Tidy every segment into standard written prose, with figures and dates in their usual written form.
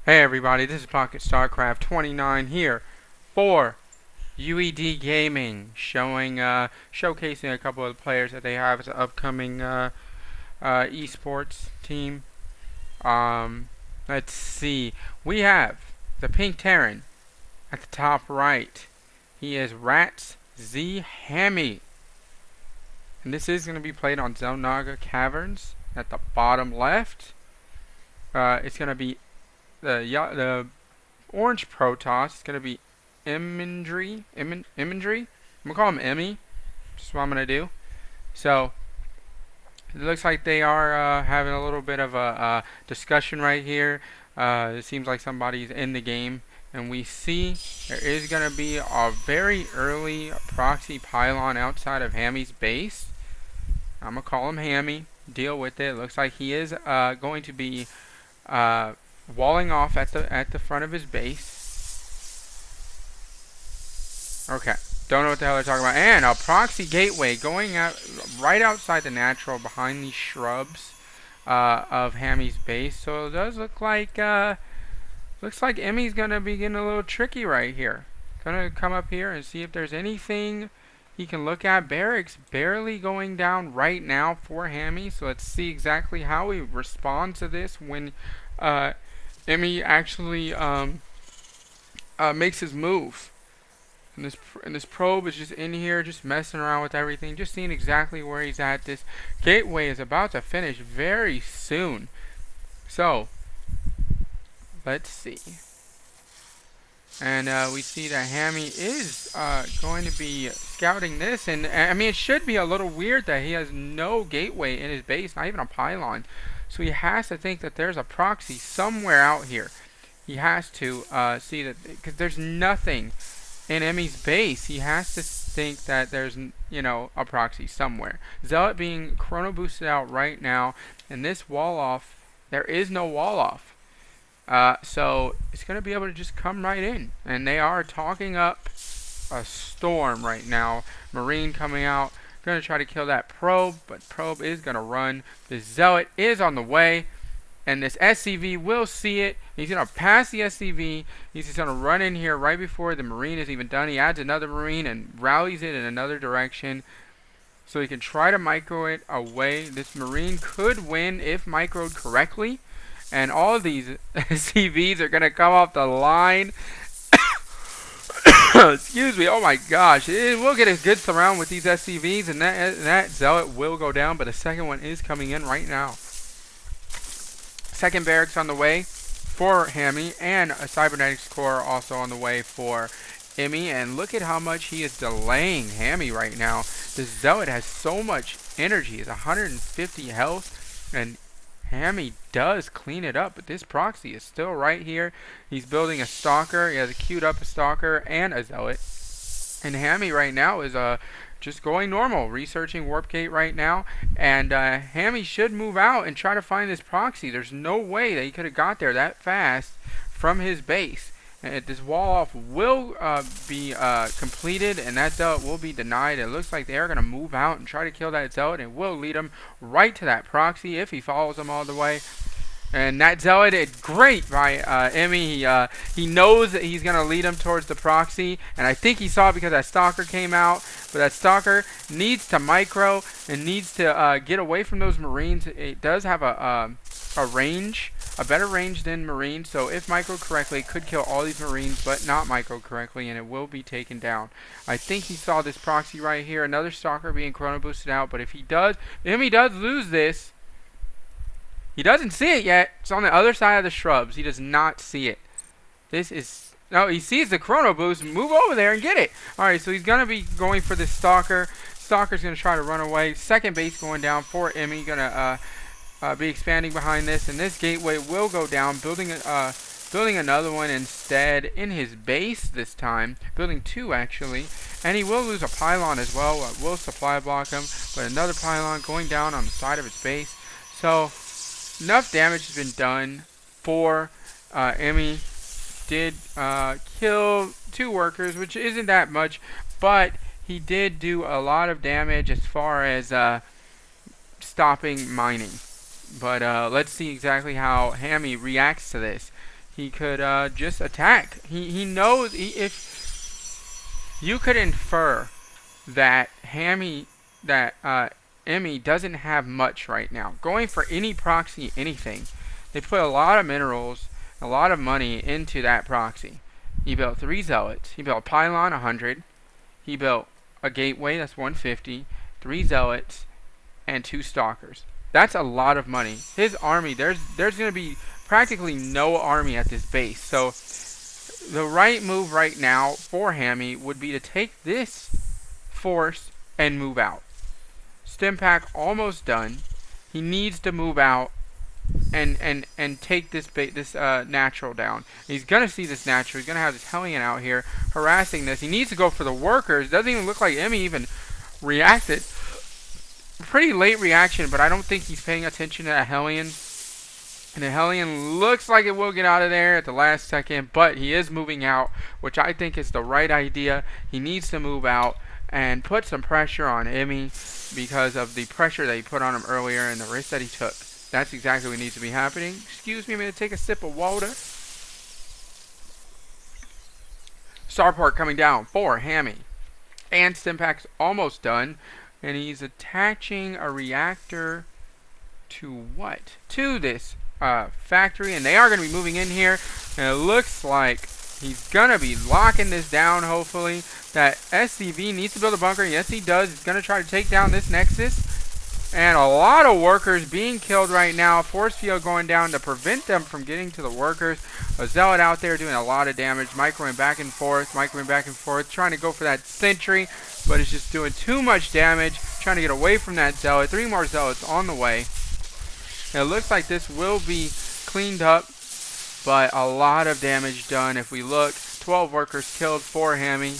Hey everybody, this is Pocket StarCraft 29 here for UED Gaming, showcasing a couple of the players that they have as an upcoming esports team. Let's see, we have the Pink Terran at the top right. He is RatZHammy, and this is going to be played on Zelnaga Caverns. At the bottom left, it's going to be the orange Protoss. It's gonna be Emyndri. Emyndri. I'm gonna call him Emmy. That's what I'm gonna do. So it looks like they are having a little bit of a discussion right here. It seems like somebody's in the game, and we see there is gonna be a very early proxy pylon outside of Hammy's base. I'm gonna call him Hammy. Deal with it. Looks like he is going to be walling off at the front of his base. Okay, don't know what the hell they're talking about. And a proxy gateway going out right outside the natural behind these shrubs of Hammy's base. So it does look like Emmy's gonna be getting a little tricky right here. Gonna come up here and see if there's anything he can look at. Barracks barely going down right now for Hammy. So let's see exactly how he responds to this when Emmy actually makes his move. And this probe is just in here, just messing around with everything, just seeing exactly where he's at. This gateway is about to finish very soon. So let's see. And we see that Hammy is going to be scouting this, and I mean, it should be a little weird that he has no gateway in his base, not even a pylon. So he has to think that there's a proxy somewhere out here. He has to see that, because there's nothing in Emmy's base. He has to think that there's, you know, a proxy somewhere. Zealot being chrono boosted out right now, and this wall off, there is no wall off. So it's going to be able to just come right in. And they are talking up a storm right now. Marine coming out. Going to try to kill that probe, but probe is going to run. The Zealot is on the way, and this SCV will see it. He's going to pass the SCV. He's just going to run in here right before the Marine is even done. He adds another Marine and rallies it in another direction, so he can try to micro it away. This Marine could win if microed correctly, and all of these SCVs are going to come off the line. Excuse me, oh my gosh. We'll get a good surround with these SCVs, and that Zealot will go down, but a second one is coming in right now. Second barracks on the way for Hammy, and a cybernetics core also on the way for Emmy, and look at how much he is delaying Hammy right now. The Zealot has so much energy. It's 150 health, and Hammy does clean it up, but this proxy is still right here. He's building a stalker. He has queued up a stalker and a Zealot. And Hammy right now is just going normal, researching Warp Gate right now. And Hammy should move out and try to find this proxy. There's no way that he could have got there that fast from his base. And this wall off will be completed, and that Zealot will be denied. It looks like they are going to move out and try to kill that Zealot, and will lead him right to that proxy if he follows them all the way. And that Zealot is great by Emmy. He knows that he's going to lead him towards the proxy, and I think he saw it because that Stalker came out. But that Stalker needs to micro and needs to get away from those Marines. It does have a range, a better range than Marines, so if micro correctly, it could kill all these Marines, but not micro correctly, and it will be taken down. I think he saw this proxy right here, another Stalker being chrono boosted out, but if he does lose this, he doesn't see it yet. It's on the other side of the shrubs. He does not see it. This is, no, he sees the chrono boost. Move over there and get it. Alright, so he's going to be going for this Stalker. Stalker's going to try to run away. Second base going down for Emmy. Going to be expanding behind this, and this gateway will go down, building another one instead in his base this time, building two actually, and he will lose a pylon as well. Will supply block him, but another pylon going down on the side of his base. So enough damage has been done for Emmy. Did kill two workers, which isn't that much, but he did do a lot of damage as far as stopping mining. But let's see exactly how Hammy reacts to this. he could just attack. He knows if you could infer that Emmy doesn't have much right now. Going for any proxy, anything. They put a lot of minerals, a lot of money into that proxy. He built 3 zealots. He built a pylon 100. He built a gateway that's 150, 3 zealots, and 2 stalkers. That's a lot of money. His army, there's going to be practically no army at this base. So the right move right now for Hammy would be to take this force and move out. Stim pack almost done. He needs to move out and take this natural down. He's gonna see this natural. He's gonna have this Hellion out here harassing this. He needs to go for the workers. Doesn't even look like Emmy even reacted. Pretty late reaction, but I don't think he's paying attention to that Hellion. And the Hellion looks like it will get out of there at the last second, but he is moving out, which I think is the right idea. He needs to move out and put some pressure on Emmy because of the pressure that he put on him earlier and the risk that he took. That's exactly what needs to be happening. Excuse me, I'm going to take a sip of water. Starport coming down for Hammy. And Stimpack's almost done. And he's attaching a reactor to what? To this factory. And they are going to be moving in here. And it looks like he's going to be locking this down, hopefully. That SCV needs to build a bunker. Yes, he does. He's going to try to take down this Nexus. And a lot of workers being killed right now. Force field going down to prevent them from getting to the workers. A zealot out there doing a lot of damage. Microing back and forth. Trying to go for that sentry. But it's just doing too much damage. Trying to get away from that zealot. 3 more zealots on the way. And it looks like this will be cleaned up. But a lot of damage done. If we look, 12 workers killed for Hammy.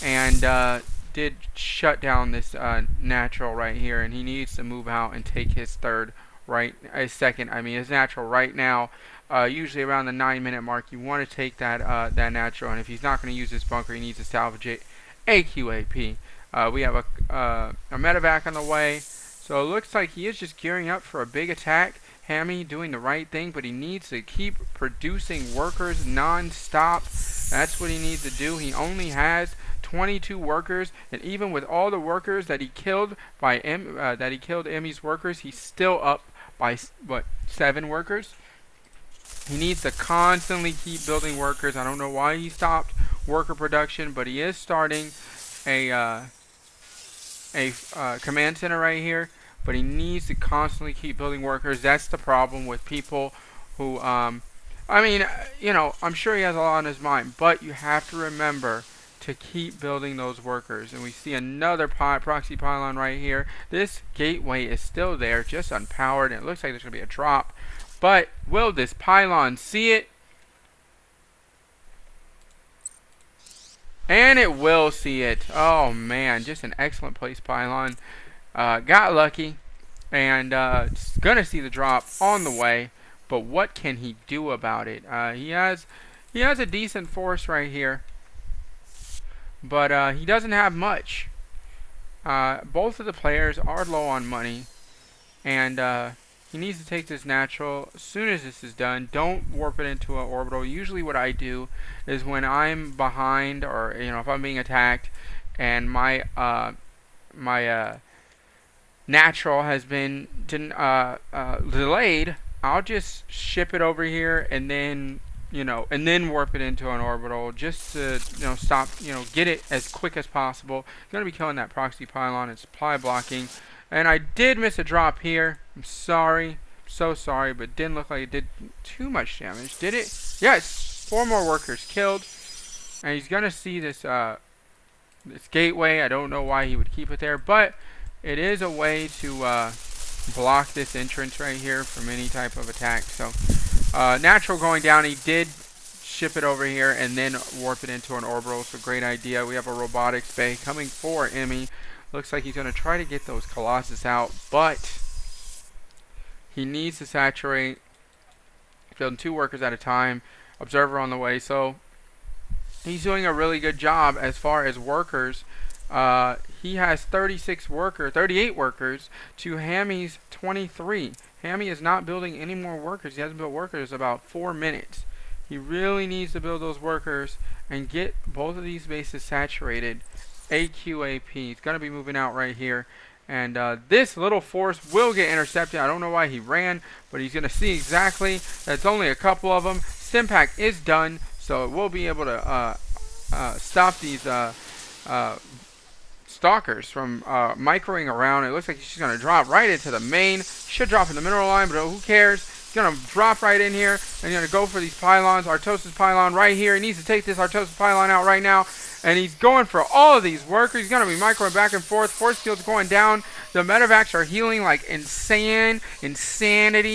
And did shut down this natural right here, and he needs to move out and take his his natural right now. Usually around the 9-minute mark, you want to take that natural, and if he's not going to use this bunker, he needs to salvage it. AQAP. We have a medevac on the way, so it looks like he is just gearing up for a big attack. Hammy doing the right thing, but he needs to keep producing workers non-stop. That's what he needs to do. He only has 22 workers, and even with all the workers that he killed Emmy's workers, he's still up by 7 workers. He needs to constantly keep building workers. I don't know why he stopped worker production, but he is starting a command center right here. But he needs to constantly keep building workers. That's the problem with people who, I'm sure he has a lot on his mind, but you have to remember to keep building those workers. And we see another proxy pylon right here. This gateway is still there, just unpowered, and it looks like there's going to be a drop. But will this pylon see it? And it will see it. Oh man, just an excellent place pylon. Got lucky, and it's going to see the drop on the way. But what can he do about it? He has a decent force right here. But he doesn't have much. Both of the players are low on money. And he needs to take this natural as soon as this is done. Don't warp it into an orbital. Usually what I do is when I'm behind, or if I'm being attacked and my natural has been delayed, I'll just ship it over here and then warp it into an orbital just to stop, get it as quick as possible. I'm going to be killing that proxy pylon and supply blocking. And I did miss a drop here. I'm sorry. So sorry, but didn't look like it did too much damage, did it? Yes, 4 more workers killed. And he's going to see this this gateway. I don't know why he would keep it there, but it is a way to block this entrance right here from any type of attack. So natural going down, he did ship it over here and then warp it into an orbital. So great idea. We have a robotics bay coming for Emmy. Looks like he's going to try to get those Colossus out, but he needs to saturate. Building 2 workers at a time. Observer on the way. So he's doing a really good job as far as workers. He has 38 workers to Hammy's 23. Hammy is not building any more workers. He hasn't built workers about 4 minutes. He really needs to build those workers and get both of these bases saturated. AQAP. He's going to be moving out right here. And this little force will get intercepted. I don't know why he ran, but he's going to see exactly that it's only a couple of them. Stimpack is done, so it will be able to stop these stalkers from microing around. It looks like she's going to drop right into the main. Should drop in the mineral line, but who cares? He's going to drop right in here, and he's going to go for these pylons. Artosis pylon right here. He needs to take this Artosis pylon out right now. And he's going for all of these workers. He's going to be microing back and forth. Force field's going down. The medevacs are healing like insanity.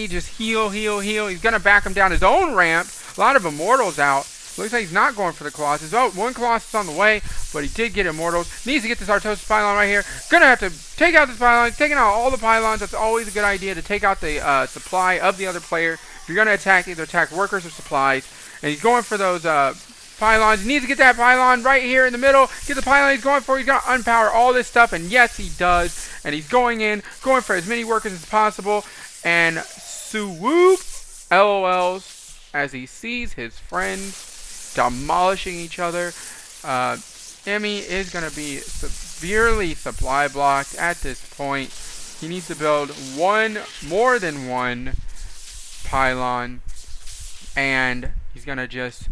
Just heal, heal, heal. He's going to back him down his own ramp. A lot of Immortals out. Looks like he's not going for the Colossus. Oh, one Colossus on the way, but he did get Immortals. Needs to get this Artosis pylon right here. Gonna have to take out this pylon. He's taking out all the pylons. That's always a good idea, to take out the supply of the other player. If you're gonna attack, either attack workers or supplies. And he's going for those pylons. He needs to get that pylon right here in the middle. Get the pylon he's going for. He's gonna unpower all this stuff, and yes, he does. And he's going for as many workers as possible. And swoop, LOLs, as he sees his friends demolishing each other. Emmy is going to be severely supply blocked at this point. He needs to build more than one pylon, and he's going to just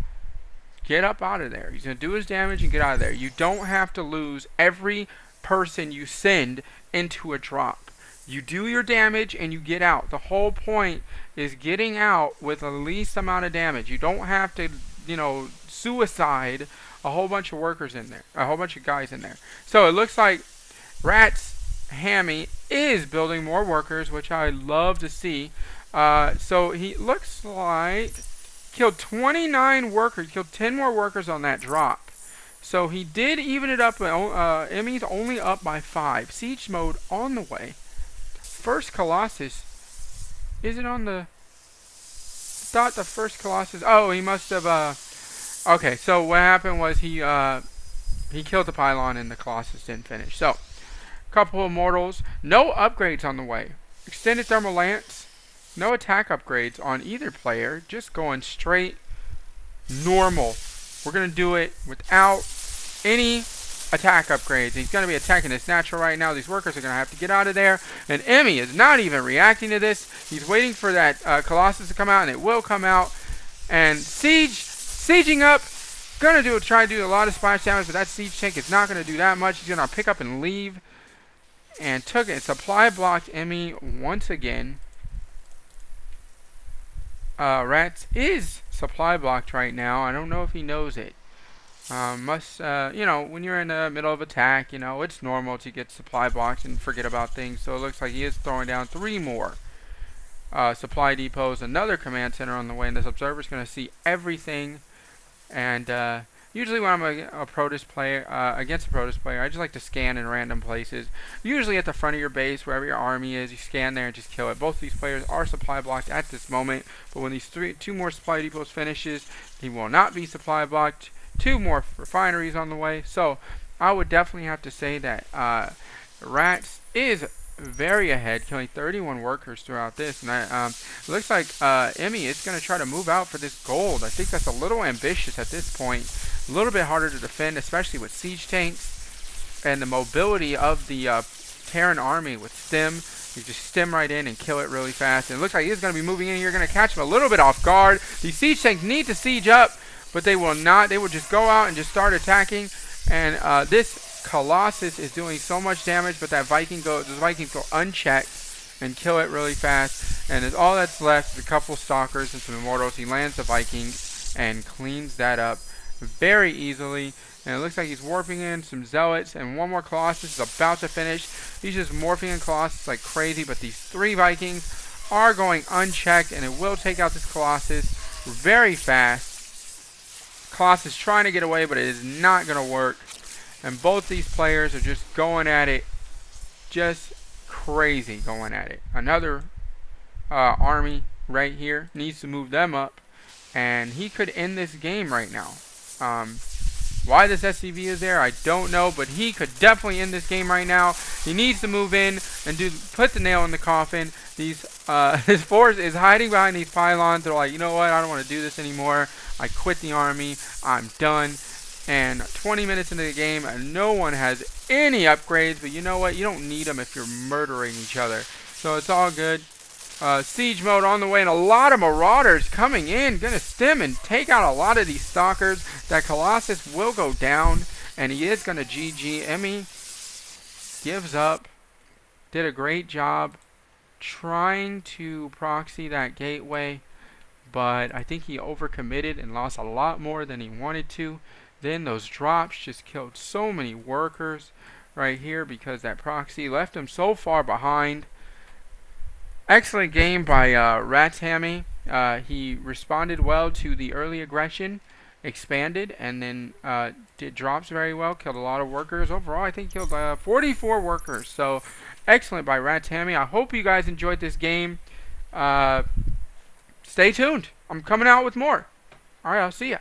get up out of there. He's going to do his damage and get out of there. You don't have to lose every person you send into a drop. You do your damage and you get out. The whole point is getting out with the least amount of damage. You don't have to, suicide a whole bunch of workers in there, a whole bunch of guys in there. So it looks like RatZHammy is building more workers, which I love to see. So he looks like killed 29 workers, killed 10 more workers on that drop. So he did even it up. Emmy's only up by 5. Siege mode on the way. First Colossus, is it on the? Thought the first Colossus. Oh, he must have. Okay, so what happened was he killed the pylon and the Colossus didn't finish. So, couple of Immortals. No upgrades on the way. Extended Thermal Lance. No attack upgrades on either player. Just going straight normal. We're going to do it without any attack upgrades. He's going to be attacking this natural right now. These workers are going to have to get out of there. And Emmy is not even reacting to this. He's waiting for that Colossus to come out, and it will come out. And sieging up. Going to try to do a lot of splash damage, but that siege tank is not going to do that much. He's going to pick up and leave. And took it. Supply blocked Emmy once again. Rats is supply blocked right now. I don't know if he knows it. When you're in the middle of attack, it's normal to get supply blocks and forget about things. So it looks like he is throwing down 3 more supply depots, another command center on the way, and this observer is going to see everything. And usually when I'm against a Protoss player, I just like to scan in random places. Usually at the front of your base, wherever your army is, you scan there and just kill it. Both of these players are supply blocked at this moment, but when these 2 more supply depots finishes, he will not be supply blocked. 2 more refineries on the way. So I would definitely have to say that Rats is very ahead, killing 31 workers throughout this. And it looks like Emmy is going to try to move out for this gold. I think that's a little ambitious at this point. A little bit harder to defend, especially with siege tanks and the mobility of the Terran army with stim. You just stim right in and kill it really fast. And it looks like he's going to be moving in here. Going to catch him a little bit off guard. These siege tanks need to siege up, but they will not. They will just go out and just start attacking. And this Colossus is doing so much damage, but those Vikings go unchecked and kill it really fast. And all that's left is a couple Stalkers and some Immortals. He lands the Vikings and cleans that up very easily. And it looks like he's warping in some Zealots, and one more Colossus is about to finish. He's just morphing in Colossus like crazy, but these 3 Vikings are going unchecked, and it will take out this Colossus very fast. Colossus trying to get away, but it is not going to work. And both these players are just going at it, just crazy going at it. Another army right here needs to move them up, and he could end this game right now. Why this SCV is there, I don't know, but he could definitely end this game right now. He needs to move in and put the nail in the coffin. His force is hiding behind these pylons. They're like, you know what, I don't want to do this anymore. I quit the army. I'm done. And 20 minutes into the game, and no one has any upgrades, but you know what, you don't need them if you're murdering each other. So it's all good. Siege mode on the way, and a lot of marauders coming in, gonna stem and take out a lot of these stalkers. That Colossus will go down, and he is gonna GG. Emmy gives up. Did a great job trying to proxy that gateway, but I think he overcommitted and lost a lot more than he wanted to. Then those drops just killed so many workers right here because that proxy left him so far behind. Excellent game by RatZHammy. He responded well to the early aggression, expanded, and then did drops very well, killed a lot of workers. Overall, I think killed 44 workers. So excellent by RatZHammy. I hope you guys enjoyed this game. Stay tuned. I'm coming out with more. All right, I'll see ya.